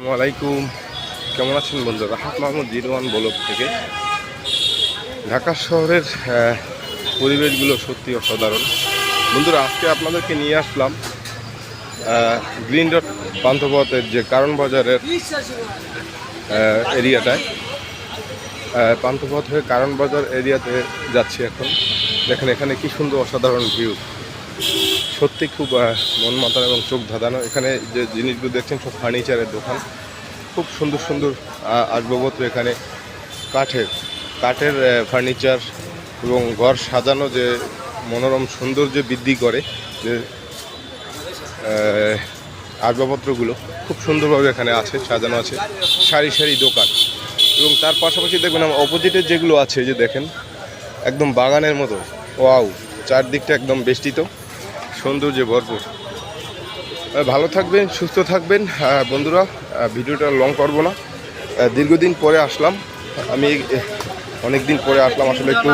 আসসালামু আলাইকুম, কেমন আছেন বন্ধুরা? রাহাত মাহমুদ 01 ব্লক থেকে। ঢাকা শহরের পরিবেশগুলো সত্যি অসাধারণ বন্ধুরা। আজকে আপনাদেরকে নিয়ে আসলাম গ্রিন ডট পান্থপথের যে কারণ বাজারের এরিয়াটায়। পান্থপথ হয়ে কারণ বাজার এরিয়াতে যাচ্ছি এখন। দেখেন এখানে কি সুন্দর অসাধারণ ভিউ, সত্যি খুব মন মাতানো এবং চোখ ধাঁধানো। এখানে যে জিনিসগুলো দেখছেন সব ফার্নিচারের দোকান, খুব সুন্দর সুন্দর আসবাবপত্র এখানে কাঠের ফার্নিচার এবং ঘর সাজানো যে মনোরম সৌন্দর্য বৃদ্ধি করে যে আসবাবপত্রগুলো খুব সুন্দরভাবে এখানে আছে, সাজানো আছে, সারি সারি দোকান। এবং তার পাশাপাশি দেখবেন অপোজিটের যেগুলো আছে, যে দেখেন একদম বাগানের মতো, ওয়াও, চারদিকটা একদম বেষ্টিত, সৌন্দর্যে ভরপুর। ভালো থাকবেন, সুস্থ থাকবেন বন্ধুরা। ভিডিওটা লং করব না, দীর্ঘদিন পরে আসলাম আমি, অনেক দিন পরে আসলাম। আসলে একটু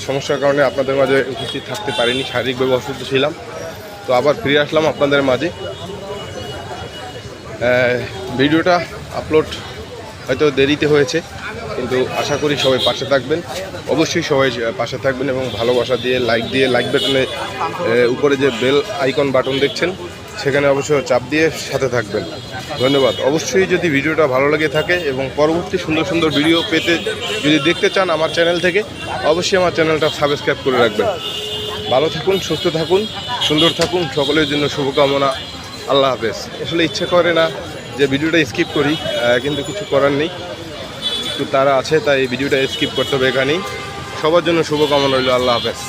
সমস্যার কারণে আপনাদের মাঝে উপস্থিত থাকতে পারিনি, শারীরিকভাবে অসুস্থ ছিলাম। তো আবার ফিরে আসলাম আপনাদের মাঝে। ভিডিওটা আপলোড হয়তো দেরিতে হয়েছে, কিন্তু আশা করি সবাই পাশে থাকবেন। অবশ্যই সবাই পাশে থাকবেন এবং ভালোবাসা দিয়ে লাইক বাটনে উপরে যে বেল আইকন বাটন দেখছেন সেখানে অবশ্যই চাপ দিয়ে সাথে থাকবেন। ধন্যবাদ। অবশ্যই যদি ভিডিওটা ভালো লেগে থাকে এবং পরবর্তী সুন্দর সুন্দর ভিডিও পেতে যদি দেখতে চান আমার চ্যানেল থেকে, অবশ্যই আমার চ্যানেলটা সাবস্ক্রাইব করে রাখবেন। ভালো থাকুন, সুস্থ থাকুন, সুন্দর থাকুন, সকলের জন্য শুভকামনা। আল্লাহ হাফেজ। আসলে ইচ্ছে করে না যে ভিডিওটা স্কিপ করি, কিন্তু কিছু করার নেই, একটু তারা আছে, তাই ভিডিওটা স্কিপ করতে হবে। এখানেই সবার জন্য শুভকামনা রইল। আল্লাহ হাফেজ।